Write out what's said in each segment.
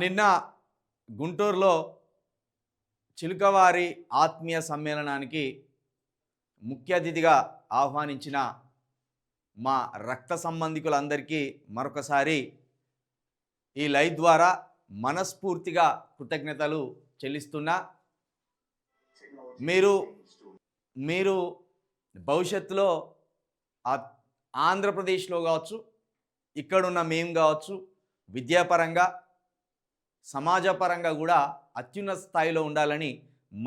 నిన్న గుంటూరులో చిలుకవారి ఆత్మీయ సమ్మేళనానికి ముఖ్య అతిథిగా ఆహ్వానించిన మా రక్త సంబంధికులందరికీ మరొకసారి ఈ లైవ్ ద్వారా మనస్ఫూర్తిగా కృతజ్ఞతలు చెల్లిస్తున్నా. మీరు మీరు భవిష్యత్తులో ఆంధ్రప్రదేశ్లో కావచ్చు, ఇక్కడున్న మేము కావచ్చు, విద్యాపరంగా సమాజపరంగా కూడా అత్యున్నత స్థాయిలో ఉండాలని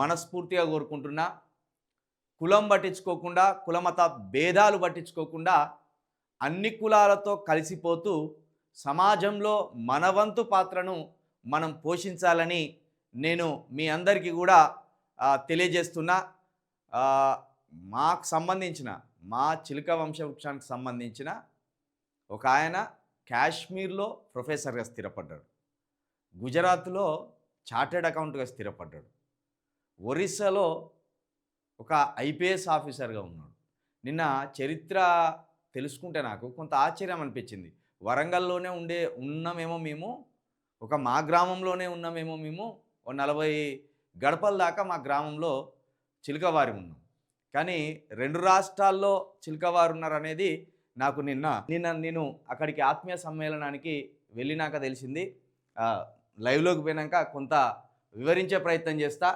మనస్ఫూర్తిగా కోరుకుంటున్నా. కులం పట్టించుకోకుండా, కులమత భేదాలు పట్టించుకోకుండా అన్ని కులాలతో కలిసిపోతూ సమాజంలో మనవంతు పాత్రను మనం పోషించాలని నేను మీ అందరికీ కూడా తెలియజేస్తున్నా. మాకు సంబంధించిన మా చిలుక వంశవృక్షానికి సంబంధించిన ఒక ఆయన కాశ్మీర్లో ప్రొఫెసర్గా స్థిరపడ్డాడు, గుజరాత్లో చార్టెడ్ అకౌంట్గా స్థిరపడ్డాడు, ఒరిస్సాలో ఒక ఐపీఎస్ ఆఫీసర్గా ఉన్నాడు. నిన్న చరిత్ర తెలుసుకుంటే నాకు కొంత ఆశ్చర్యం అనిపించింది. వరంగల్లోనే ఉన్నామేమో మేము, మా గ్రామంలోనే ఉన్నామేమో మేము, 40 గడపల దాకా మా గ్రామంలో చిలుకవారి ఉన్నాం. కానీ 2 రాష్ట్రాల్లో చిలుకవారు ఉన్నారనేది నాకు నిన్న నేను అక్కడికి ఆత్మీయ సమ్మేళనానికి వెళ్ళినాక తెలిసింది. లైవ్లోకి పోయినాక కొంత వివరించే ప్రయత్నం చేస్తా.